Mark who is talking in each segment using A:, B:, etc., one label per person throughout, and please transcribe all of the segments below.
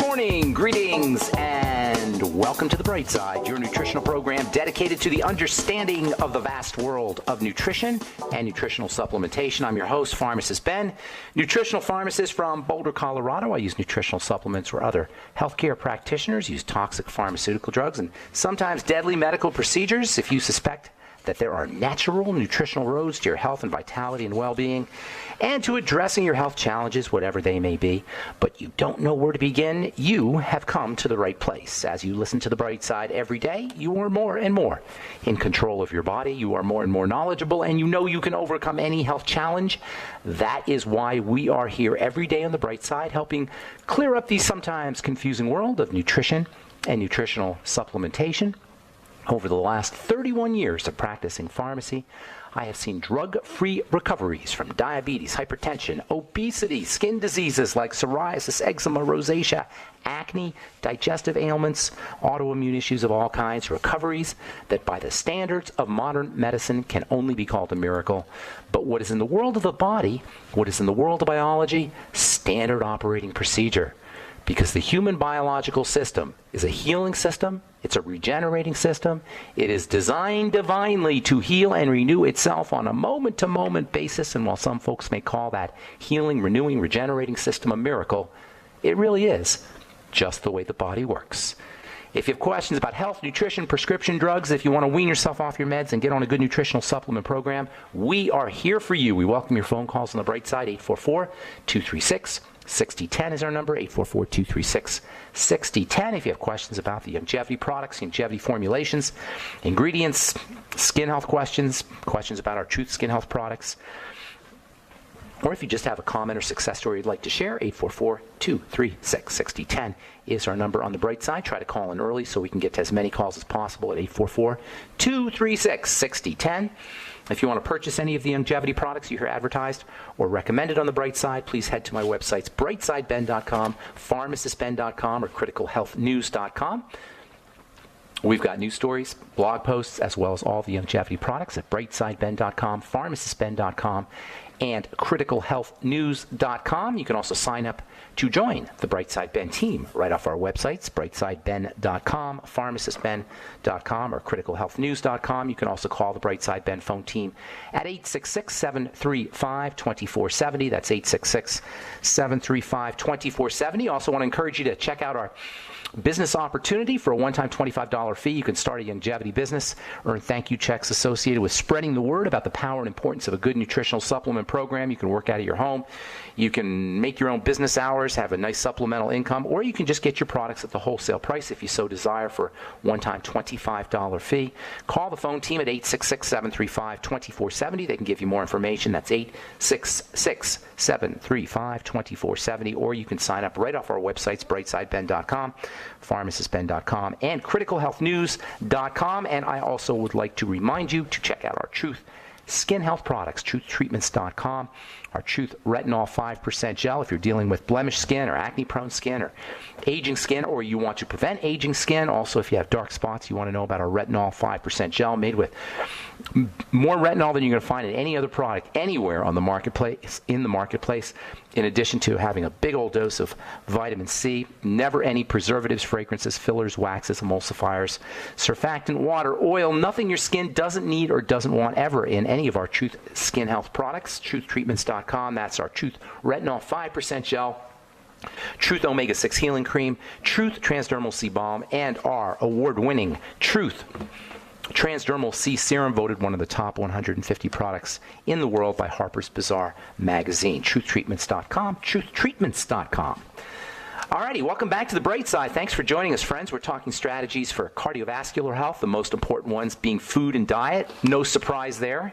A: morning, greetings, and welcome to The Bright Side, your nutritional program dedicated to the understanding of the vast world of nutrition and nutritional supplementation. I'm your host, Pharmacist Ben, nutritional pharmacist from Boulder, Colorado. I use nutritional supplements where other healthcare practitioners use toxic pharmaceutical drugs and sometimes deadly medical procedures. If you suspect that there are natural nutritional roads to your health and vitality and well-being and to addressing your health challenges, whatever they may be, but you don't know where to begin, you have come to the right place. As you listen to The Bright Side every day, you are more and more in control of your body. You are more and more knowledgeable, and you know you can overcome any health challenge. That is why we are here every day on The Bright Side, helping clear up the sometimes confusing world of nutrition and nutritional supplementation. Over the last 31 years of practicing pharmacy, I have seen drug-free recoveries from diabetes, hypertension, obesity, skin diseases like psoriasis, eczema, rosacea, acne, digestive ailments, autoimmune issues of all kinds, recoveries that by the standards of modern medicine can only be called a miracle. But what is in the world of the body, what is in the world of biology, standard operating procedure. Because the human biological system is a healing system, it's a regenerating system, it is designed divinely to heal and renew itself on a moment-to-moment basis, and while some folks may call that healing, renewing, regenerating system a miracle, it really is just the way the body works. If you have questions about health, nutrition, prescription drugs, if you want to wean yourself off your meds and get on a good nutritional supplement program, we are here for you. We welcome your phone calls on The Bright Side. 844-236-6010 is our number, 844-236-6010. If you have questions about the longevity products, longevity formulations, ingredients, skin health questions, questions about our Truth Skin Health products, or if you just have a comment or success story you'd like to share, 844-236-6010 is our number on The Bright Side. Try to call in early so we can get to as many calls as possible at 844-236-6010. If you want to purchase any of the longevity products you hear advertised or recommended on The Bright Side, please head to my websites, brightsideben.com, pharmacistben.com, or criticalhealthnews.com. We've got news stories, blog posts, as well as all the longevity products at brightsideben.com, pharmacistben.com, and criticalhealthnews.com. You can also sign up to join the Brightside Ben team right off our websites, brightsideben.com, pharmacistben.com, or criticalhealthnews.com. You can also call the Brightside Ben phone team at 866-735-2470. That's 866-735-2470. Also want to encourage you to check out our business opportunity. For a one-time $25 fee, you can start a longevity business, earn thank you checks associated with spreading the word about the power and importance of a good nutritional supplement program. You can work out of your home. You can make your own business hours, have a nice supplemental income, or you can just get your products at the wholesale price if you so desire for a one-time $25 fee. Call the phone team at 866-735-2470. They can give you more information. That's 866-735-2470, or you can sign up right off our websites, brightsideben.com, pharmacistben.com, and criticalhealthnews.com. And I also would like to remind you to check out our Truth Skin Health products, truthtreatments.com, our Truth Retinol 5% gel if you're dealing with blemish skin or acne-prone skin or aging skin, or you want to prevent aging skin. Also, if you have dark spots, you want to know about our Retinol 5% gel made with more retinol than you're going to find in any other product anywhere on the marketplace, in addition to having a big old dose of vitamin C, never any preservatives, fragrances, fillers, waxes, emulsifiers, surfactant, water, oil, nothing your skin doesn't need or doesn't want ever in any of our Truth Skin Health products. Truthtreatments.com, that's our Truth Retinol 5% gel, Truth Omega-6 Healing Cream, Truth Transdermal C Balm, and our award-winning Truth Transdermal C Serum, voted one of the top 150 products in the world by Harper's Bazaar magazine. Truthtreatments.com, truthtreatments.com. Alrighty, welcome back to The Bright Side. Thanks for joining us, friends. We're talking strategies for cardiovascular health, the most important ones being food and diet. No surprise there.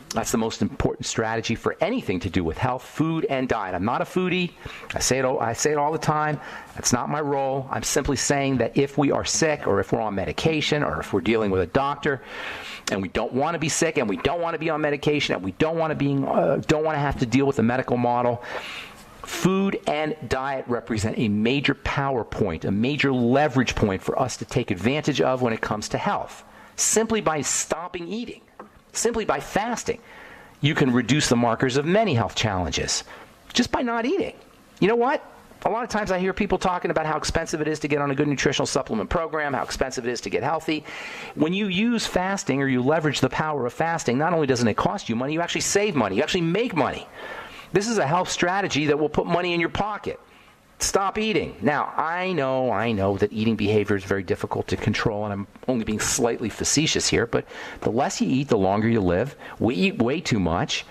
A: That's the most important strategy for anything to do with health, food, and diet. I'm not a foodie. I say it all the time. That's not my role. I'm simply saying that if we are sick, or if we're on medication, or if we're dealing with a doctor, and we don't want to be sick, and we don't want to be on medication, and we don't want to have to deal with the medical model, food and diet represent a major power point, a major leverage point for us to take advantage of when it comes to health. Simply by stopping eating, simply by fasting, you can reduce the markers of many health challenges just by not eating. You know what? A lot of times I hear people talking about how expensive it is to get on a good nutritional supplement program, how expensive it is to get healthy. When you use fasting or you leverage the power of fasting, not only doesn't it cost you money, you actually save money. You actually make money. This is a health strategy that will put money in your pocket. Stop eating. Now, I know that eating behavior is very difficult to control, and I'm only being slightly facetious here, but the less you eat, the longer you live. We eat way too much.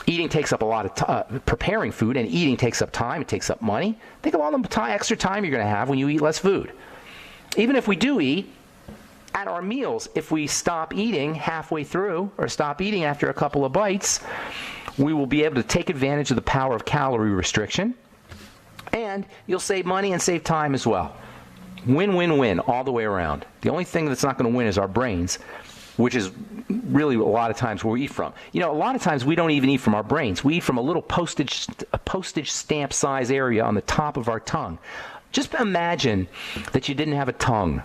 A: Eating takes up a lot of preparing food, and eating takes up time. It takes up money. Think of all the extra time you're going to have when you eat less food. Even if we do eat, at our meals, if we stop eating halfway through or stop eating after a couple of bites, we will be able to take advantage of the power of calorie restriction, and you'll save money and save time as well. Win, win, win all the way around. The only thing that's not going to win is our brains, which is really a lot of times where we eat from. You know, a lot of times we don't even eat from our brains. We eat from a little postage stamp size area on the top of our tongue. Just imagine that you didn't have a tongue.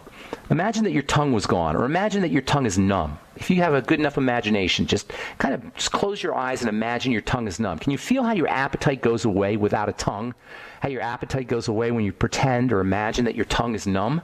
A: Imagine that your tongue was gone, or imagine that your tongue is numb. If you have a good enough imagination, just close your eyes and imagine your tongue is numb. Can you feel how your appetite goes away without a tongue? How your appetite goes away when you pretend or imagine that your tongue is numb?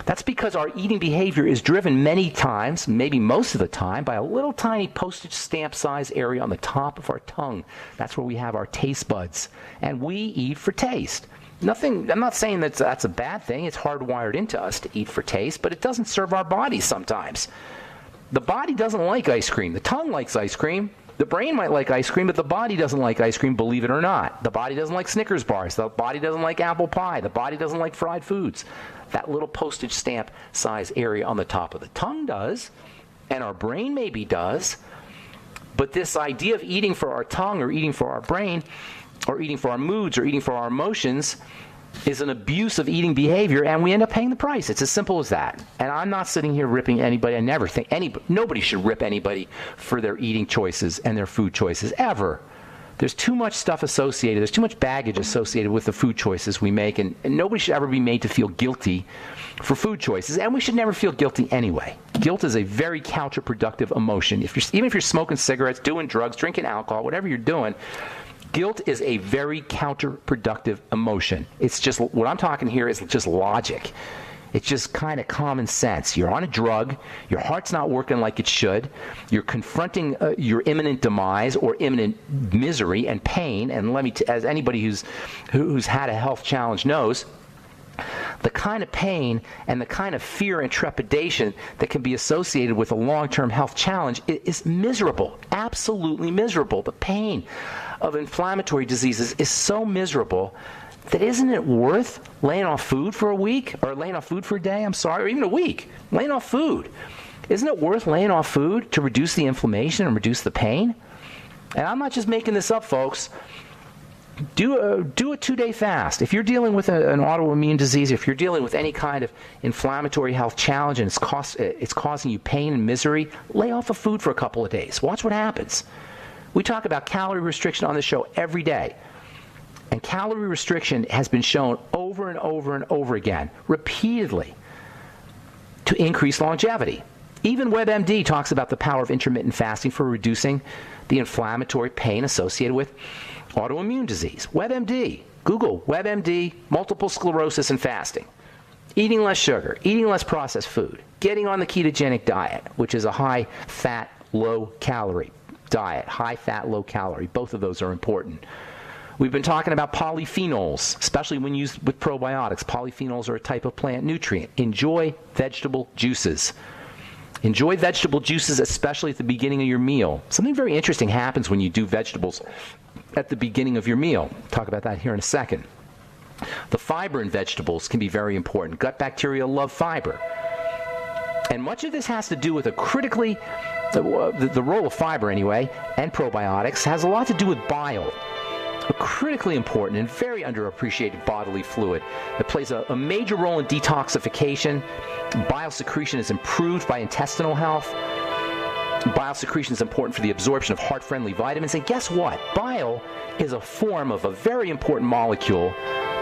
A: That's because our eating behavior is driven many times, maybe most of the time, by a little tiny postage stamp size area on the top of our tongue. That's where we have our taste buds. And we eat for taste. I'm not saying that's a bad thing. It's hardwired into us to eat for taste, but it doesn't serve our bodies sometimes. The body doesn't like ice cream. The tongue likes ice cream. The brain might like ice cream, but the body doesn't like ice cream, believe it or not. The body doesn't like Snickers bars. The body doesn't like apple pie. The body doesn't like fried foods. That little postage stamp size area on the top of the tongue does, and our brain maybe does. But this idea of eating for our tongue or eating for our brain or eating for our moods or eating for our emotions is an abuse of eating behavior, and we end up paying the price. It's as simple as that. And I'm not sitting here ripping anybody. I never think nobody should rip anybody for their eating choices and their food choices, ever. There's too much stuff associated. There's too much baggage associated with the food choices we make, and nobody should ever be made to feel guilty for food choices, and we should never feel guilty anyway. Guilt is a very counterproductive emotion. Even if you're smoking cigarettes, doing drugs, drinking alcohol, whatever you're doing, guilt is a very counterproductive emotion. It's just, what I'm talking here is just logic. It's just kind of common sense. You're on a drug, your heart's not working like it should, you're confronting your imminent demise or imminent misery and pain, and as anybody who's had a health challenge knows, the kind of pain and the kind of fear and trepidation that can be associated with a long-term health challenge is miserable, absolutely miserable. The pain of inflammatory diseases is so miserable that isn't it worth laying off food for a week, or laying off food for a day, or even a week, laying off food. Isn't it worth laying off food to reduce the inflammation and reduce the pain? And I'm not just making this up, folks. Do a 2-day fast. If you're dealing with an autoimmune disease, if you're dealing with any kind of inflammatory health challenge and it's causing you pain and misery, lay off of food for a couple of days. Watch what happens. We talk about calorie restriction on the show every day. And calorie restriction has been shown over and over and over again, repeatedly, to increase longevity. Even WebMD talks about the power of intermittent fasting for reducing the inflammatory pain associated with autoimmune disease. WebMD. Google WebMD, multiple sclerosis and fasting. Eating less sugar, eating less processed food, getting on the ketogenic diet, which is a high-fat, low-calorie diet. High-fat, low-calorie. Both of those are important. We've been talking about polyphenols, especially when used with probiotics. Polyphenols are a type of plant nutrient. Enjoy vegetable juices. Enjoy vegetable juices, especially at the beginning of your meal. Something very interesting happens when you do vegetables at the beginning of your meal. Talk about that here in a second. The fiber in vegetables can be very important. Gut bacteria love fiber. And much of this has to do with the role of fiber anyway, and probiotics, has a lot to do with bile. A critically important and very underappreciated bodily fluid that plays a major role in detoxification. Bile secretion is improved by intestinal health. Bile secretion is important for the absorption of heart-friendly vitamins. And guess what? Bile is a form of a very important molecule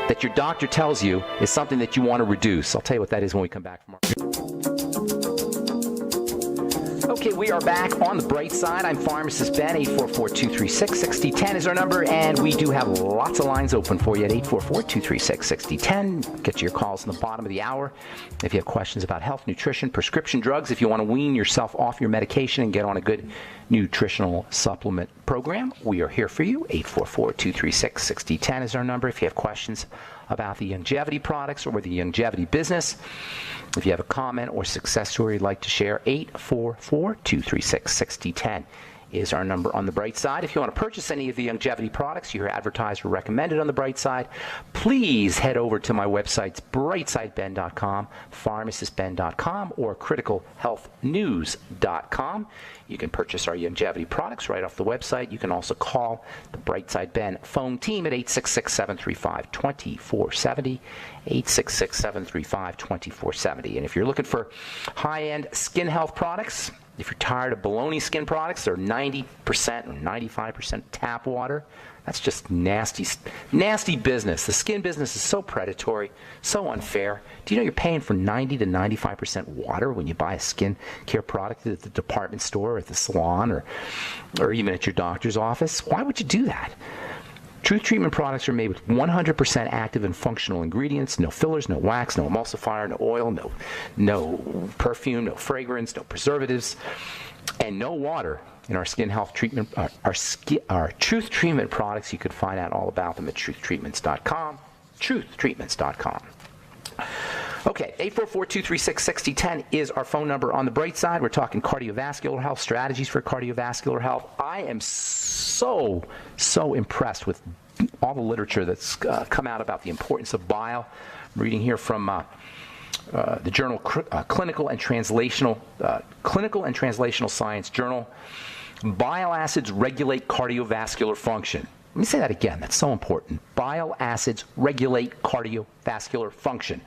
A: that your doctor tells you is something that you want to reduce. I'll tell you what that is when we come back from our... Okay, we are back on the bright side. I'm Pharmacist Ben. 844-236-6010 is our number, and we do have lots of lines open for you at 844-236-6010. Get to your calls in the bottom of the hour. If you have questions about health, nutrition, prescription drugs, if you want to wean yourself off your medication and get on a good nutritional supplement program, we are here for you. 844-236-6010 is our number. If you have questions about the longevity products or the longevity business, if you have a comment or success story you'd like to share, 844-236-6010 is our number on the bright side. If you want to purchase any of the longevity products you hear advertised or recommended on the bright side, please head over to my websites, brightsideben.com, pharmacistben.com, or criticalhealthnews.com. You can purchase our longevity products right off the website. You can also call the Brightside Ben phone team at 866-735-2470, 866-735-2470. And if you're looking for high-end skin health products, if you're tired of baloney skin products, they're 90% or 95% tap water. That's just nasty business. The skin business is so predatory, so unfair. Do you know you're paying for 90 to 95% water when you buy a skin care product at the department store or at the salon or even at your doctor's office? Why would you do that? Truth Treatment products are made with 100% active and functional ingredients, no fillers, no wax, no emulsifier, no oil, no perfume, no fragrance, no preservatives, and no water. In our skin health treatment, our Truth Treatment products, you can find out all about them at truthtreatments.com, truthtreatments.com. Okay, 844-236-6010 is our phone number on the bright side. We're talking cardiovascular health, strategies for cardiovascular health. I am so impressed with all the literature that's come out about the importance of bile. I'm reading here from the journal Clinical and Translational Science Journal. Bile acids regulate cardiovascular function. Let me say that again. That's so important. Bile acids regulate cardiovascular function.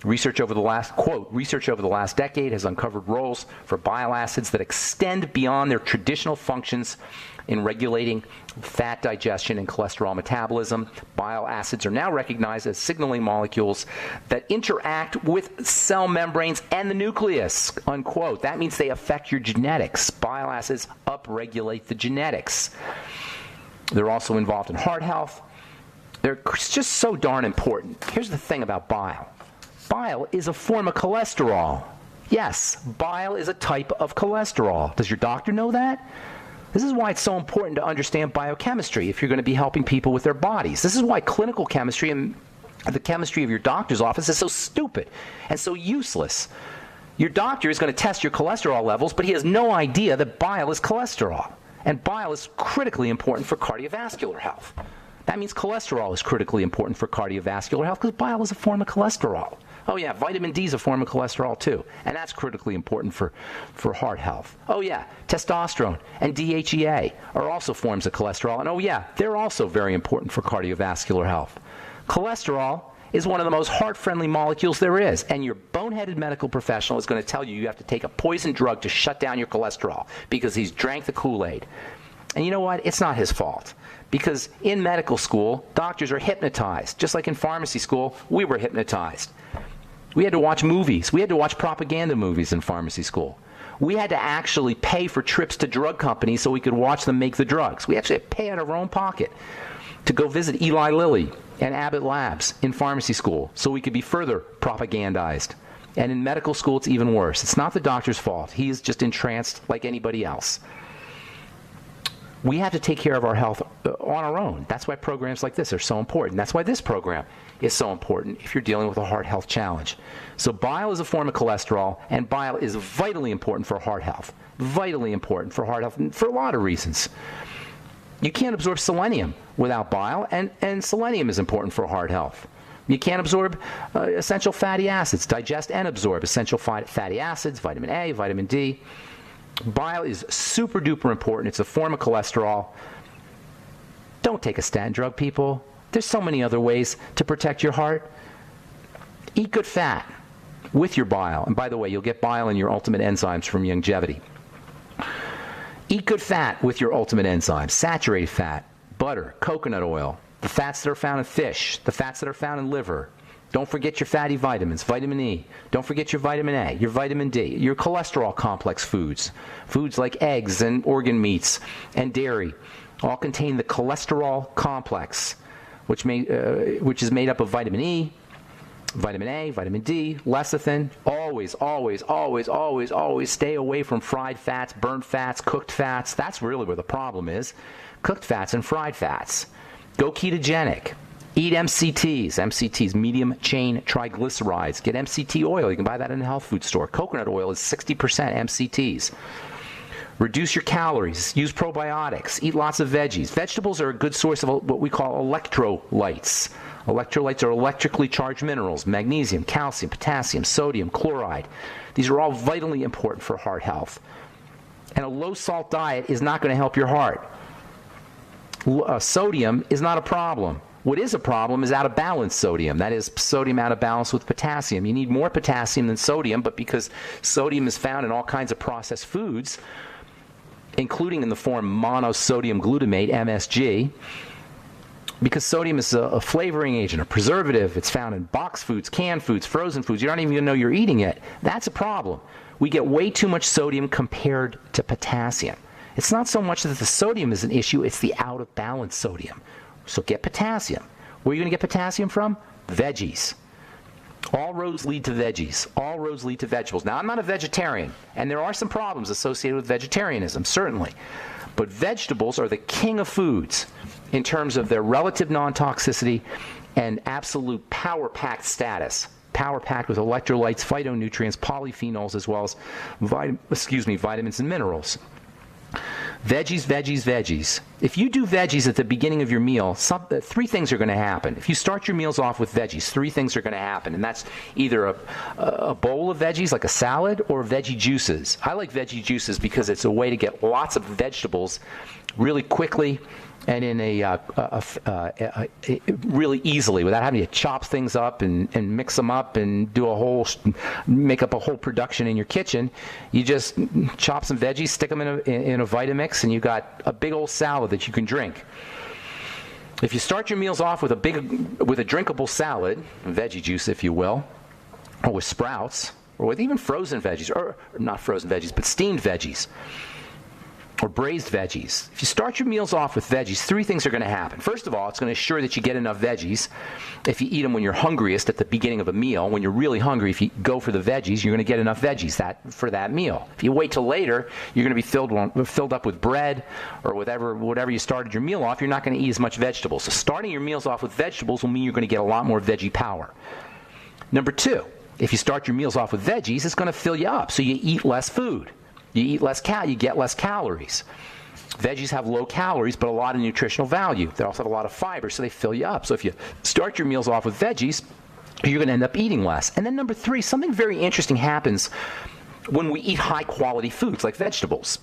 A: Research over the last decade has uncovered roles for bile acids that extend beyond their traditional functions in regulating fat digestion and cholesterol metabolism. Bile acids are now recognized as signaling molecules that interact with cell membranes and the nucleus, unquote. That means they affect your genetics. Bile acids upregulate the genetics. They're also involved in heart health. They're just so darn important. Here's the thing about bile. Bile is a form of cholesterol. Yes, bile is a type of cholesterol. Does your doctor know that? This is why it's so important to understand biochemistry if you're going to be helping people with their bodies. This is why clinical chemistry and the chemistry of your doctor's office is so stupid and so useless. Your doctor is going to test your cholesterol levels, but he has no idea that bile is cholesterol. And bile is critically important for cardiovascular health. That means cholesterol is critically important for cardiovascular health because bile is a form of cholesterol. Oh yeah, vitamin D is a form of cholesterol too, and that's critically important for heart health. Oh yeah, testosterone and DHEA are also forms of cholesterol, and oh yeah, they're also very important for cardiovascular health. Cholesterol is one of the most heart-friendly molecules there is, and your boneheaded medical professional is going to tell you you have to take a poison drug to shut down your cholesterol because he's drank the Kool-Aid. And you know what? It's not his fault. Because in medical school, doctors are hypnotized. Just like in pharmacy school, we were hypnotized. We had to watch movies. We had to watch propaganda movies in pharmacy school. We had to actually pay for trips to drug companies so we could watch them make the drugs. We actually had to pay out of our own pocket to go visit Eli Lilly and Abbott Labs in pharmacy school so we could be further propagandized. And in medical school, it's even worse. It's not the doctor's fault. He is just entranced like anybody else. We have to take care of our health on our own. That's why programs like this are so important. That's why this program is so important if you're dealing with a heart health challenge. So bile is a form of cholesterol, and bile is vitally important for heart health. Vitally important for heart health for a lot of reasons. You can't absorb selenium without bile, and selenium is important for heart health. You can't absorb essential fatty acids, digest and absorb essential fatty acids, vitamin A, vitamin D. Bile is super duper important. It's a form of cholesterol. Don't take a statin drug, people. There's so many other ways to protect your heart. Eat good fat with your bile. And by the way, you'll get bile in your ultimate enzymes from longevity. Eat good fat with your ultimate enzymes. Saturated fat, butter, coconut oil, the fats that are found in fish, the fats that are found in liver, Don't forget your fatty vitamins, vitamin E. Don't forget your vitamin A, your vitamin D, your cholesterol complex foods. Foods like eggs and organ meats and dairy all contain the cholesterol complex, which is made up of vitamin E, vitamin A, vitamin D, lecithin. Always, always, always, always, always stay away from fried fats, burnt fats, cooked fats. That's really where the problem is. Cooked fats and fried fats. Go ketogenic. Eat MCTs, medium chain triglycerides. Get MCT oil. You can buy that in a health food store. Coconut oil is 60% MCTs. Reduce your calories. Use probiotics. Eat lots of veggies. Vegetables are a good source of what we call electrolytes. Electrolytes are electrically charged minerals: magnesium, calcium, potassium, sodium, chloride. These are all vitally important for heart health. And a low-salt diet is not going to help your heart. Sodium is not a problem. What is a problem is out-of-balance sodium. That is, sodium out of balance with potassium. You need more potassium than sodium, but because sodium is found in all kinds of processed foods, including in the form monosodium glutamate, MSG, because sodium is a flavoring agent, a preservative. It's found in boxed foods, canned foods, frozen foods. You don't even know you're eating it. That's a problem. We get way too much sodium compared to potassium. It's not so much that the sodium is an issue, it's the out-of-balance sodium. So get potassium. Where are you going to get potassium from? Veggies. All roads lead to veggies. All roads lead to vegetables. Now, I'm not a vegetarian, and there are some problems associated with vegetarianism, certainly. But vegetables are the king of foods in terms of their relative non-toxicity and absolute power-packed status. Power-packed with electrolytes, phytonutrients, polyphenols, as well as vitamins and minerals. Veggies, veggies, veggies. If you do veggies at the beginning of your meal, three things are going to happen. If you start your meals off with veggies, three things are going to happen. And that's either a bowl of veggies, like a salad, or veggie juices. I like veggie juices because it's a way to get lots of vegetables really quickly and in really easily, without having to chop things up and mix them up and make up a whole production in your kitchen. You just chop some veggies, stick them in a Vitamix, and you got a big old salad that you can drink. If you start your meals off with a drinkable salad, veggie juice, if you will, or with sprouts, or with even frozen veggies, or not frozen veggies, but steamed veggies, or braised veggies. If you start your meals off with veggies, three things are going to happen. First of all, it's going to ensure that you get enough veggies. If you eat them when you're hungriest at the beginning of a meal, when you're really hungry, if you go for the veggies, you're going to get enough veggies for that meal. If you wait till later, you're going to be filled up with bread or whatever you started your meal off. You're not going to eat as much vegetables. So starting your meals off with vegetables will mean you're going to get a lot more veggie power. Number two, if you start your meals off with veggies, it's going to fill you up, so you eat less food. You eat less you get less calories. Veggies have low calories, but a lot of nutritional value. They also have a lot of fiber, so they fill you up. So if you start your meals off with veggies, you're going to end up eating less. And then number three, something very interesting happens when we eat high-quality foods like vegetables.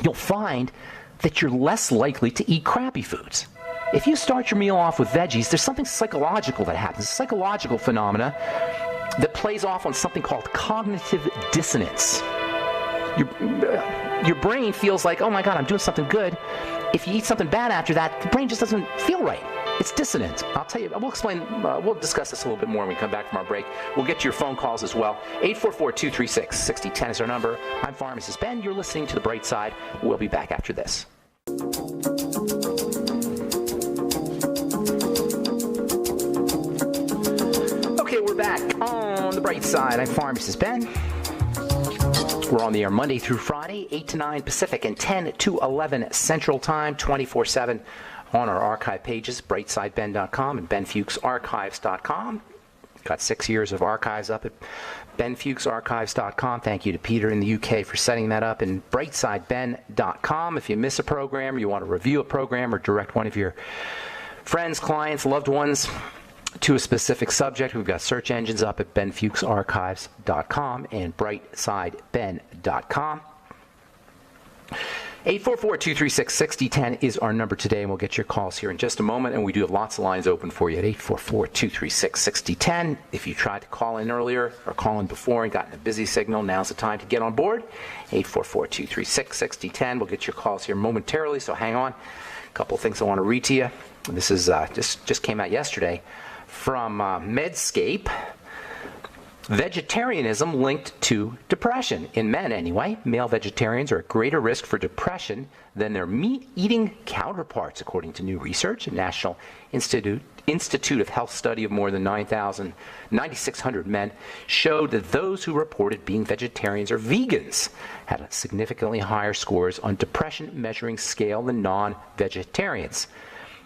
A: You'll find that you're less likely to eat crappy foods. If you start your meal off with veggies, there's something psychological that happens, a psychological phenomena that plays off on something called cognitive dissonance. Your brain feels like, oh my God, I'm doing something good. If you eat something bad after that, the brain just doesn't feel right. It's dissonant. I'll tell you, we'll discuss this a little bit more when we come back from our break. We'll get to your phone calls as well. 844-236-6010 is our number. I'm Pharmacist Ben. You're listening to The Bright Side. We'll be back after this. Okay, we're back on The Bright Side. I'm Pharmacist Ben. We're on the air Monday through Friday, 8 to 9 Pacific and 10 to 11 Central Time, 24/7 on our archive pages, brightsideben.com and benfuchsarchives.com. Got 6 years of archives up at benfuchsarchives.com. Thank you to Peter in the UK for setting that up, and brightsideben.com. If you miss a program, or you want to review a program or direct one of your friends, clients, loved ones to a specific subject, we've got search engines up at benfuchsarchives.com and brightsideben.com. 844-236-6010 is our number today, and we'll get your calls here in just a moment, and we do have lots of lines open for you at 844-236-6010. If you tried to call in earlier or call in before and gotten a busy signal, now's the time to get on board. 844-236-6010. We'll get your calls here momentarily, so hang on. A couple of things I want to read to you. This is just came out yesterday from Medscape. Vegetarianism linked to depression. In men, anyway, male vegetarians are at greater risk for depression than their meat-eating counterparts, according to new research. A National Institute of Health study of more than 9,600 men showed that those who reported being vegetarians or vegans had significantly higher scores on depression measuring scale than non-vegetarians.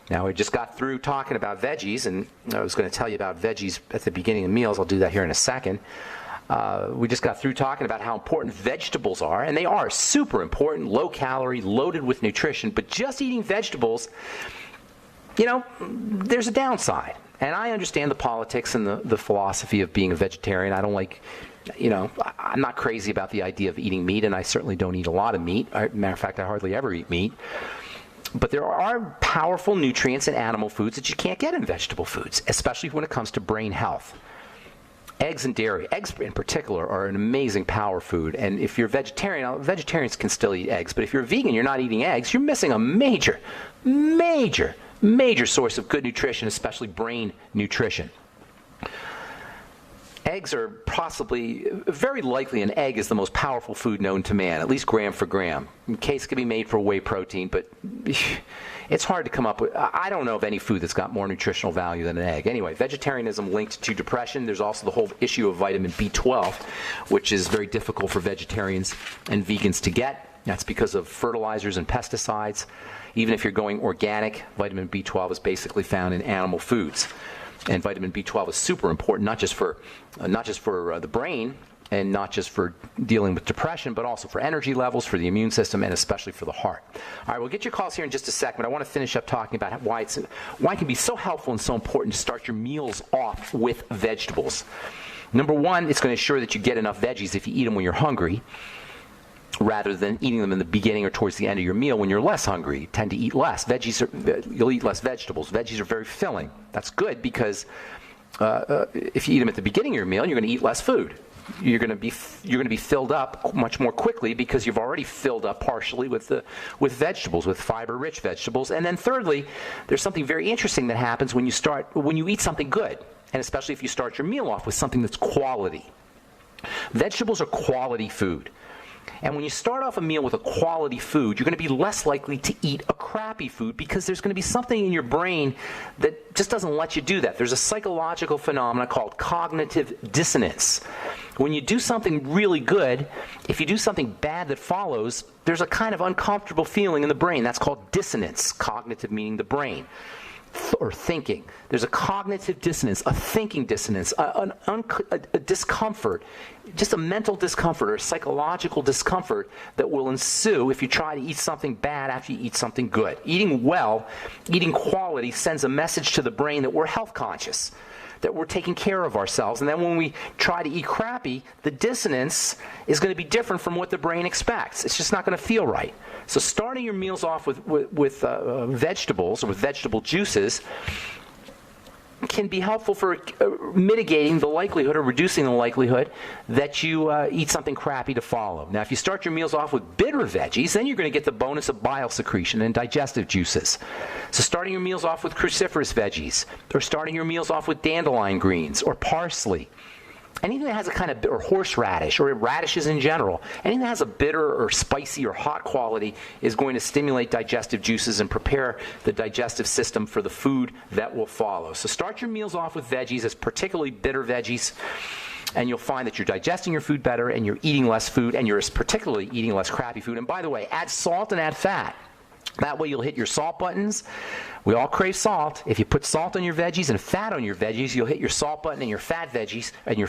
A: Now, we just got through talking about veggies, and I was going to tell you about veggies at the beginning of meals. I'll do that here in a second. We just got through talking about how important vegetables are, and they are super important, low calorie, loaded with nutrition, but just eating vegetables, there's a downside. And I understand the politics and the philosophy of being a vegetarian. I don't like, I'm not crazy about the idea of eating meat, and I certainly don't eat a lot of meat. Matter of fact, I hardly ever eat meat. But there are powerful nutrients in animal foods that you can't get in vegetable foods, especially when it comes to brain health. Eggs and dairy. Eggs in particular are an amazing power food. And if you're vegetarian, vegetarians can still eat eggs. But if you're a vegan, you're not eating eggs, you're missing a major source of good nutrition, especially brain nutrition. Eggs are possibly, very likely an egg is the most powerful food known to man, at least gram for gram. Case can be made for whey protein, but it's hard to come up with. I don't know of any food that's got more nutritional value than an egg. Anyway, vegetarianism linked to depression. There's also the whole issue of vitamin B12, which is very difficult for vegetarians and vegans to get. That's because of fertilizers and pesticides. Even if you're going organic, vitamin B12 is basically found in animal foods. And vitamin B12 is super important, not just for the brain and not just for dealing with depression, but also for energy levels, for the immune system, and especially for the heart. All right, we'll get your calls here in just a second, but I want to finish up talking about why it can be so helpful and so important to start your meals off with vegetables. Number one, it's going to ensure that you get enough veggies if you eat them when you're hungry, rather than eating them in the beginning or towards the end of your meal when you're less hungry. You tend to eat less. You'll eat less vegetables. Veggies are very filling. That's good because if you eat them at the beginning of your meal, you're going to eat less food. You're going to be filled up much more quickly because you've already filled up partially with vegetables, with fiber-rich vegetables. And then thirdly, there's something very interesting that happens when you eat something good, and especially if you start your meal off with something that's quality. Vegetables are quality food. And when you start off a meal with a quality food, you're going to be less likely to eat a crappy food because there's going to be something in your brain that just doesn't let you do that. There's a psychological phenomenon called cognitive dissonance. When you do something really good, if you do something bad that follows, there's a kind of uncomfortable feeling in the brain. That's called dissonance, cognitive meaning the brain. Or thinking. There's a cognitive dissonance, a thinking dissonance, a discomfort, just a mental discomfort or a psychological discomfort that will ensue if you try to eat something bad after you eat something good. Eating well, eating quality sends a message to the brain that we're health conscious, that we're taking care of ourselves. And then when we try to eat crappy, the dissonance is going to be different from what the brain expects. It's just not going to feel right. So starting your meals off with vegetables or with vegetable juices can be helpful for mitigating the likelihood or reducing the likelihood that you eat something crappy to follow. Now, if you start your meals off with bitter veggies, then you're going to get the bonus of bile secretion and digestive juices. So starting your meals off with cruciferous veggies, or starting your meals off with dandelion greens or parsley, anything that has a kind of, or horseradish, or radishes in general, anything that has a bitter or spicy or hot quality is going to stimulate digestive juices and prepare the digestive system for the food that will follow. So start your meals off with veggies, as particularly bitter veggies, and you'll find that you're digesting your food better and you're eating less food and you're particularly eating less crappy food. And by the way, add salt and add fat. That way you'll hit your salt buttons. We all crave salt. If you put salt on your veggies and fat on your veggies, you'll hit your salt button and your fat veggies, and you'll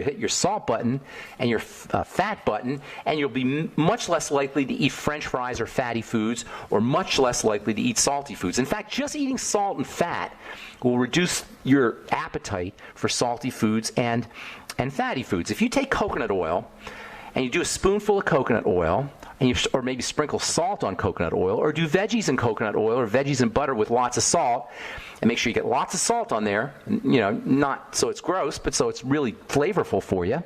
A: hit your salt button and your fat button, and you'll be much less likely to eat French fries or fatty foods, or much less likely to eat salty foods. In fact, just eating salt and fat will reduce your appetite for salty foods and fatty foods. If you take coconut oil and you do a spoonful of coconut oil, or maybe sprinkle salt on coconut oil, or do veggies in coconut oil, or veggies in butter with lots of salt, and make sure you get lots of salt on there, not so it's gross, but so it's really flavorful for you.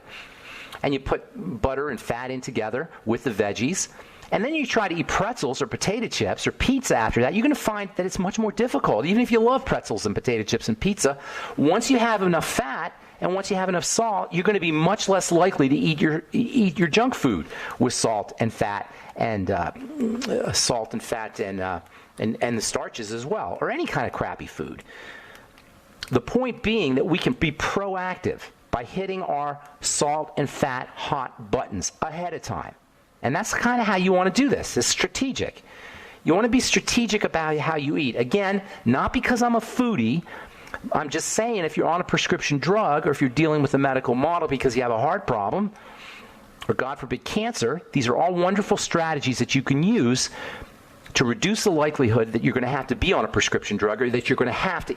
A: And you put butter and fat in together with the veggies, and then you try to eat pretzels or potato chips or pizza after that, you're going to find that it's much more difficult. Even if you love pretzels and potato chips and pizza, once you have enough fat and once you have enough salt, you're going to be much less likely to eat your junk food with salt and fat and the starches as well, or any kind of crappy food. The point being that we can be proactive by hitting our salt and fat hot buttons ahead of time. And that's kind of how you want to do this. It's strategic. You want to be strategic about how you eat. Again, not because I'm a foodie. I'm just saying if you're on a prescription drug or if you're dealing with a medical model because you have a heart problem or, God forbid, cancer, these are all wonderful strategies that you can use to reduce the likelihood that you're going to have to be on a prescription drug or that you're going to have to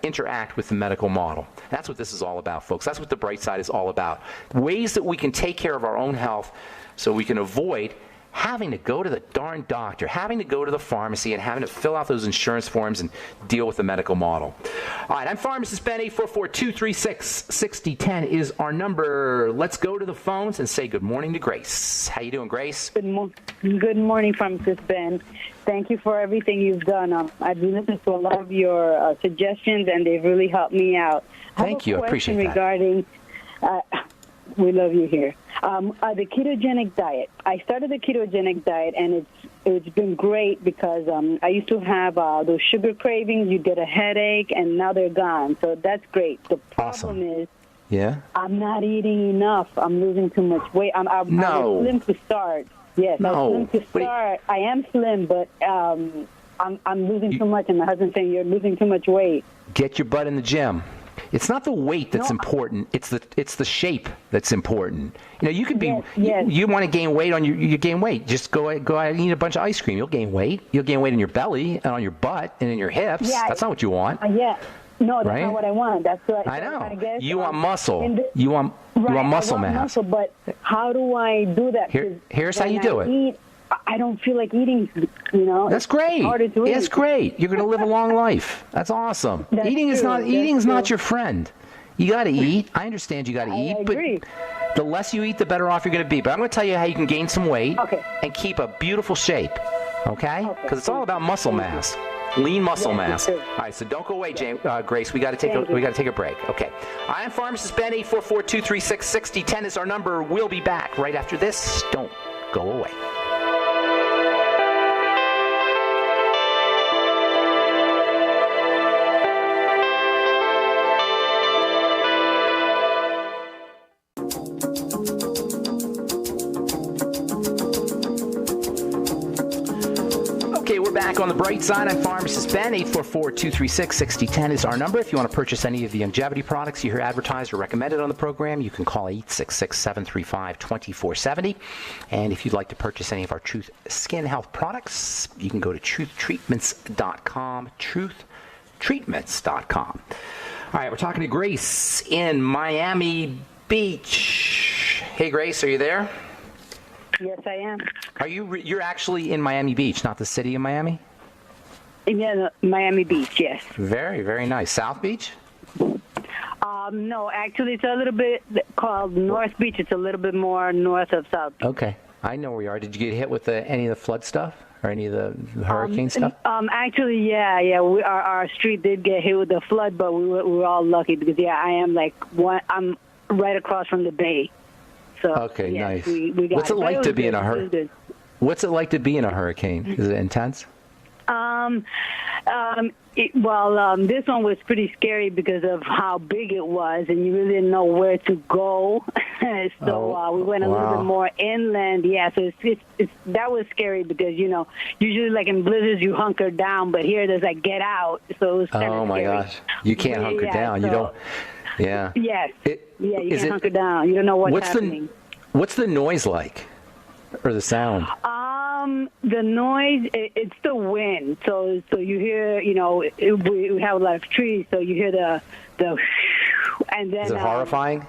A: interact with the medical model. That's what this is all about, folks. That's what the Bright Side is all about. Ways that we can take care of our own health so we can avoid having to go to the darn doctor, having to go to the pharmacy, and having to fill out those insurance forms and deal with the medical model. All right, I'm Pharmacist Ben. 844-236-6010 is our number. Let's go to the phones and say good morning to Grace. How you doing, Grace?
B: Good morning, Pharmacist Ben. Thank you for everything you've done. I've been listening to a lot of your suggestions, and they've really helped me out.
A: Thank you. I appreciate that.
B: Regarding, we love you here. The ketogenic diet. I started the ketogenic diet, and it's been great because I used to have those sugar cravings. You get a headache, and now they're gone. So that's great. The problem is, I'm not eating enough. I'm losing too much weight. I was slim to start. Yes, I was slim to start. I am slim, but I'm losing too much, and my husband's saying you're losing too much weight.
A: Get your butt in the gym. It's not the weight that's important. It's the shape that's important. You know, you could be you want to gain weight you gain weight. Just go out and eat a bunch of ice cream. You'll gain weight. You'll gain weight in your belly and on your butt and in your hips.
B: Yeah,
A: that's not what you want.
B: No, that's not what I want. That's what
A: I know.
B: I guess.
A: You want muscle. You want muscle mass.
B: Muscle, but how do I do that?
A: Here's how you do it.
B: I don't feel like eating,
A: That's great. It's great. You're going to live a long life. That's awesome. Eating is not your friend. You got to eat. I understand you got to eat, but the less you eat, the better off you're going to be. But I'm going to tell you how you can gain some weight and keep a beautiful shape, okay? Because it's all about muscle mass. Lean muscle mass. All right, so don't go away, Grace. We got to take a break. Okay. I am Pharmacist Ben. 844-236-6010 is our number. We'll be back right after this. Don't go away. Back on the bright side, I'm Pharmacist Ben. 844-236-6010 is our number. If you want to purchase any of the longevity products you hear advertised or recommended on the program, you can call 866-735-2470. And if you'd like to purchase any of our Truth Skin Health products, you can go to truthtreatments.com, truthtreatments.com. All right, we're talking to Grace in Miami Beach. Hey, Grace, are you there?
B: Yes, I am.
A: You're actually in Miami Beach, not the city of Miami?
B: Yeah, Miami Beach, yes.
A: Very, very nice. South Beach?
B: No, actually, it's a little bit called North Beach. It's a little bit more north of South Beach.
A: Okay. I know where you are. Did you get hit with any of the flood stuff or any of the hurricane stuff?
B: Actually, yeah. Our street did get hit with the flood, but we were all lucky because, I'm I'm right across from the bay. So,
A: okay, nice.
B: We got
A: What's it like to be in a hurricane? What's it like to be in a hurricane? Is it intense?
B: This one was pretty scary because of how big it was, and you really didn't know where to go. So we went a little bit more inland. Yeah, so that was scary because, usually like in blizzards you hunker down, but here there's like get out. So it was kind of scary.
A: Oh, my gosh. You can't hunker down. You don't. Yeah.
B: Yes. You can't hunker down. You don't know what's happening.
A: What's the noise like, or the sound?
B: The noise, it's the wind. So you hear, we have a lot of trees, so you hear the and then. Is it
A: horrifying?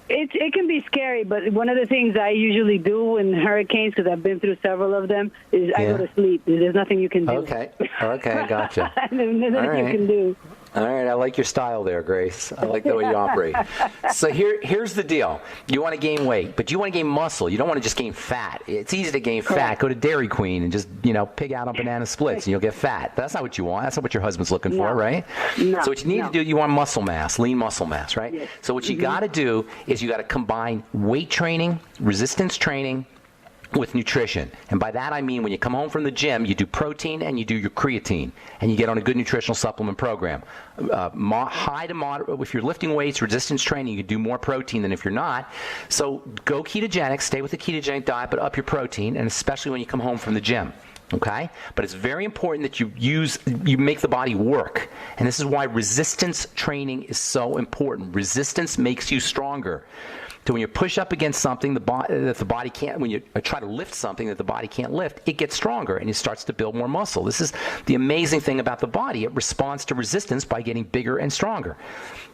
B: It can be scary, but one of the things I usually do in hurricanes, because I've been through several of them, is I go to sleep. There's nothing you can do.
A: Okay, gotcha.
B: There's nothing you can do.
A: All right, I like your style there, Grace. I like the way you operate. So here's the deal. You want to gain weight, but you want to gain muscle. You don't want to just gain fat. It's easy to gain fat. Go to Dairy Queen and just, pig out on banana splits and you'll get fat. That's not what you want. That's not what your husband's looking for, right?
B: No.
A: So what you need to do, you want muscle mass, lean muscle mass, right?
B: Yes.
A: So what you got to do is you got to combine weight training, resistance training, with nutrition. And by that I mean when you come home from the gym, you do protein and you do your creatine, and you get on a good nutritional supplement program. High to moderate, if you're lifting weights, resistance training, you do more protein than if you're not. So go ketogenic, stay with the ketogenic diet, but up your protein, and especially when you come home from the gym. Okay? But it's very important that you make the body work. And this is why resistance training is so important. Resistance makes you stronger. So when you push up against something that the body can't, when you try to lift something that the body can't lift, it gets stronger and it starts to build more muscle. This is the amazing thing about the body. It responds to resistance by getting bigger and stronger.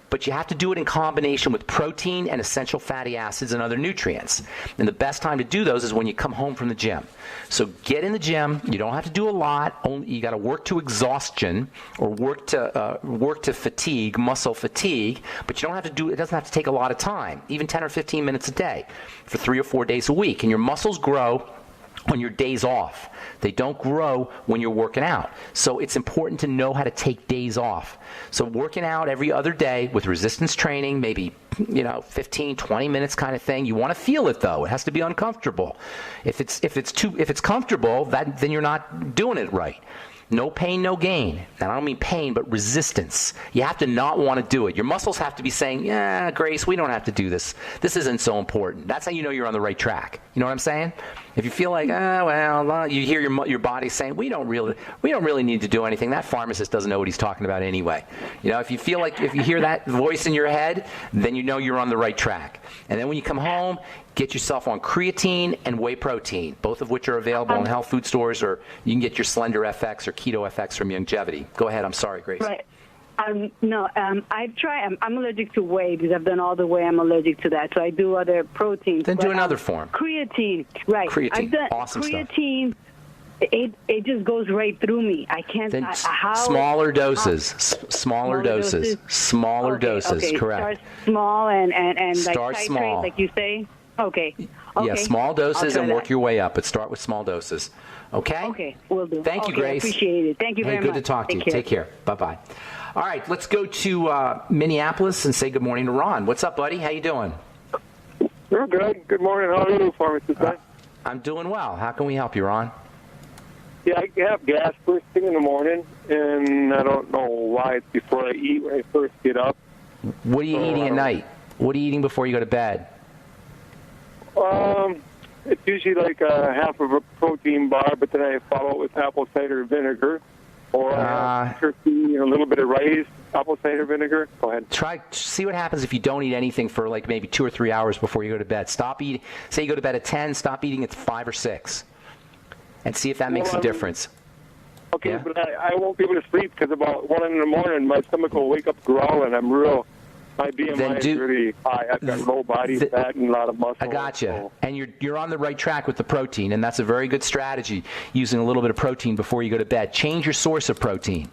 A: But you have to do it in combination with protein and essential fatty acids and other nutrients. And the best time to do those is when you come home from the gym. So get in the gym. You don't have to do a lot. You got to work to exhaustion or work to fatigue, muscle fatigue. But you don't have to do. It doesn't have to take a lot of time, even 10 or 15 minutes a day, for 3 or 4 days a week. And your muscles grow on your days off. They don't grow when you're working out. So it's important to know how to take days off. So working out every other day with resistance training, maybe 15, 20 minutes kind of thing. You want to feel it though. It has to be uncomfortable. If it's comfortable, then you're not doing it right. No pain, no gain. And I don't mean pain, but resistance. You have to not want to do it. Your muscles have to be saying, yeah, Grace, we don't have to do this. This isn't so important. That's how you know you're on the right track. You know what I'm saying? If you feel like, you hear your body saying, we don't really need to do anything. That pharmacist doesn't know what he's talking about anyway. If you feel like, if you hear that voice in your head, then you know you're on the right track. And then when you come home, get yourself on creatine and whey protein, both of which are available in health food stores, or you can get your Slender FX or Keto FX from Longevity. Go ahead. I'm sorry, Grace.
B: Right. I'm allergic to whey because I've done all the whey. I'm allergic to that. So I do other proteins.
A: Then do another form.
B: Creatine. Right.
A: Creatine.
B: I've done
A: awesome
B: creatine. Stuff. It just goes right through me. I can't.
A: Then smaller doses. Smaller doses. Smaller doses.
B: Okay.
A: Correct.
B: Start small and
A: start
B: like titrate,
A: small,
B: like you say. Okay.
A: Yeah, small doses and work your way up, but start with small doses. Okay?
B: Okay, will do.
A: Thank you, Grace.
B: I appreciate it. Thank you very much.
A: Good to talk to you. Take care. Bye-bye. All right, let's go to Minneapolis and say good morning to Ron. What's up, buddy? How you doing?
C: We're good. Good morning. How are you, Pharmacist?
A: I'm doing well. How can we help you, Ron?
C: Yeah, I have gas first thing in the morning, and I don't know why it's before I eat when I first get up.
A: What are you eating at night? What are you eating before you go to bed?
C: It's usually like half of a protein bar, but then I follow it with apple cider vinegar, or turkey and a little bit of rice, apple cider vinegar. Go ahead.
A: See what happens if you don't eat anything for like maybe 2 or 3 hours before you go to bed. Stop eating. Say you go to bed at 10, stop eating at 5 or 6, and see if that makes a difference.
C: Okay,
A: Yeah?
C: but I won't be able to sleep because about 1 in the morning my stomach will wake up growling. My BMI is really high. I've got low body fat and a lot of muscle.
A: I gotcha. So. And you're on the right track with the protein, and that's a very good strategy, using a little bit of protein before you go to bed. Change your source of protein.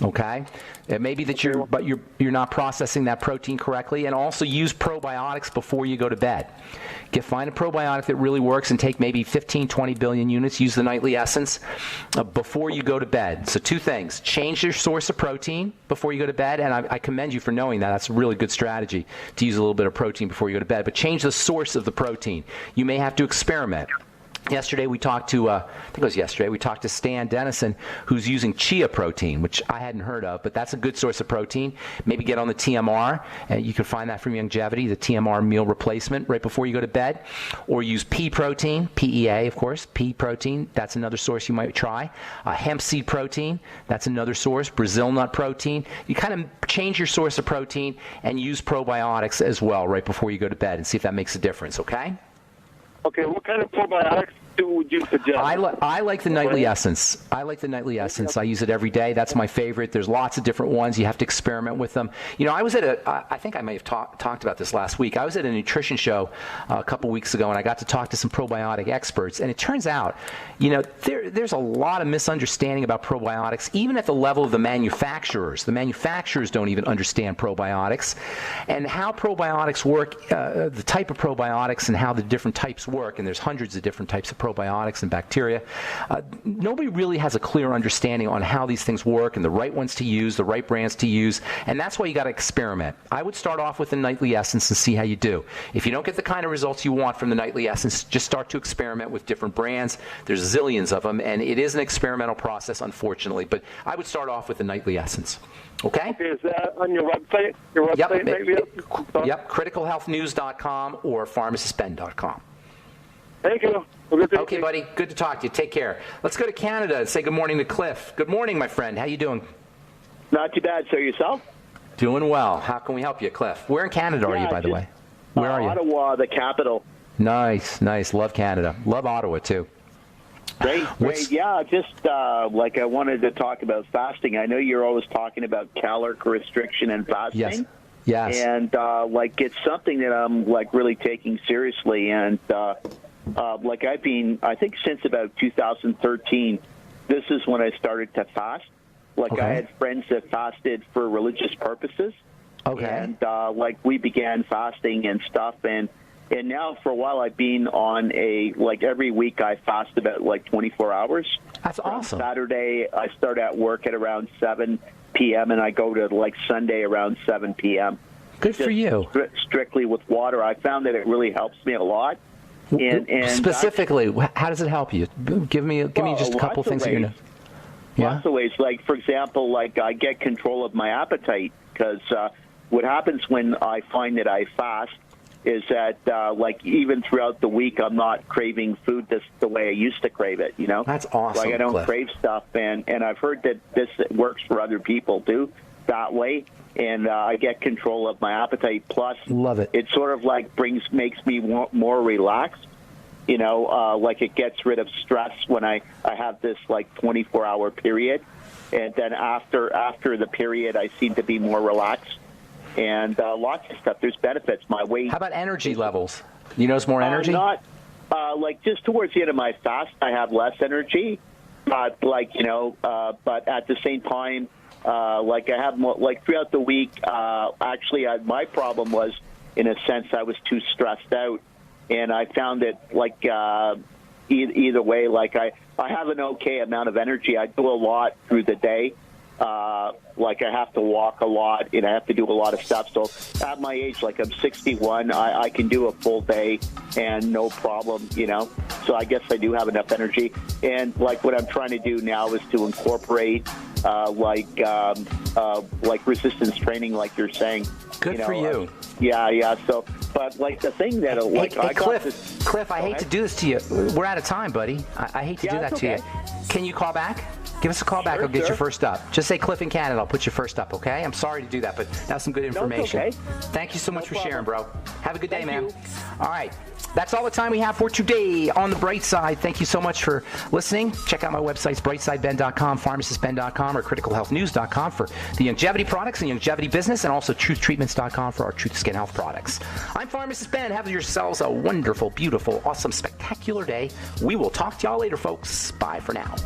A: Okay? It may be that you're not processing that protein correctly, and also use probiotics before you go to bed. Find a probiotic that really works and take maybe 15, 20 billion units. Use the nightly essence before you go to bed. So 2 things. Change your source of protein before you go to bed, and I commend you for knowing that. That's a really good strategy to use a little bit of protein before you go to bed. But change the source of the protein. You may have to experiment. Yesterday we talked to, we talked to Stan Dennison, who's using chia protein, which I hadn't heard of, but that's a good source of protein. Maybe get on the TMR, and you can find that from Longevity, the TMR meal replacement right before you go to bed. Or use pea protein, PEA, of course, pea protein. That's another source you might try. Hemp seed protein, that's another source. Brazil nut protein. You kind of change your source of protein and use probiotics as well right before you go to bed and see if that makes a difference, okay?
C: Okay, what kind of probiotics? would you suggest?
A: I like the nightly essence. I like the nightly essence. I use it every day. That's my favorite. There's lots of different ones. You have to experiment with them. You know, I was at I think I may have talked about this last week. I was at a nutrition show a couple weeks ago, and I got to talk to some probiotic experts. And it turns out, you know, there's a lot of misunderstanding about probiotics, even at the level of the manufacturers. The manufacturers don't even understand probiotics and how probiotics work, the type of probiotics and how the different types work. And there's hundreds of different types of probiotics and bacteria. Nobody really has a clear understanding on how these things work and the right ones to use, the right brands to use, and that's why you got to experiment. I would start off with the nightly essence and see how you do. If you don't get the kind of results you want from the nightly essence, just start to experiment with different brands. There's zillions of them, and it is an experimental process, unfortunately, but I would start off with the nightly essence. Okay?
C: Is that on your website?
A: Yep, criticalhealthnews.com or pharmacistben.com.
C: Thank you.
A: Okay, buddy. Good to talk to you. Take care. Let's go to Canada and say good morning to Cliff. Good morning, my friend. How you doing?
D: Not too bad. So yourself?
A: Doing well. How can we help you, Cliff? Where in Canada are you, by the way? Where are you?
D: Ottawa, the capital.
A: Nice. Love Canada. Love Ottawa, too.
D: Great. Yeah, just like I wanted to talk about fasting. I know you're always talking about caloric restriction and fasting.
A: Yes.
D: And like it's something that I'm like really taking seriously. And like I've been, I think since about 2013, this is when I started to fast. Like I had friends that fasted for religious purposes.
A: Okay.
D: And like we began fasting and stuff. And now for a while I've been on like every week I fast about like 24 hours.
A: That's awesome.
D: Saturday I start at work at around 7 p.m. and I go to like Sunday around 7 p.m.
A: Good for you.
D: Strictly with water. I found that it really helps me a lot. And
A: specifically, how does it help you? Give me just a couple of things that you know.
D: Lots of ways. Like, for example, like I get control of my appetite because what happens when I find that I fast is that, like, even throughout the week, I'm not craving food the way I used to crave it, you know?
A: That's awesome,
D: Like, I don't crave stuff, and I've heard that this works for other people, too, that way, and I get control of my appetite. Plus,
A: love it.
D: It sort of, like, makes me more relaxed, you know, like it gets rid of stress when I have this, like, 24-hour period, and then after the period, I seem to be more relaxed. And lots of stuff. There's benefits. My weight.
A: How about energy levels? You notice more energy?
D: Not like just towards the end of my fast, I have less energy. But like but at the same time, like I have more. Like throughout the week, actually, my problem was in a sense I was too stressed out, and I found that like either way, like I have an okay amount of energy. I do a lot through the day. Like I have to walk a lot and I have to do a lot of stuff. So at my age, like I'm 61, I can do a full day and no problem, you know. So I guess I do have enough energy. And like what I'm trying to do now is to incorporate like resistance training, like you're saying.
A: Good for you.
D: Yeah. So, but like the thing that
A: Cliff, I hate to do this to you. We're out of time, buddy. I hate to do that to you. Can you call back? Give us a call back. I'll get you first up. Just say Cliff in Canada. I'll put you first up, okay? I'm sorry to do that, but that's some good information.
D: Okay.
A: Thank you so much for sharing, bro. Have a good day, man. All right. That's all the time we have for today on The Bright Side. Thank you so much for listening. Check out my websites, brightsideben.com, pharmacistben.com, or criticalhealthnews.com for the longevity products and longevity business, and also truthtreatments.com for our Truth Skin Health products. I'm Pharmacist Ben. Have yourselves a wonderful, beautiful, awesome, spectacular day. We will talk to y'all later, folks. Bye for now.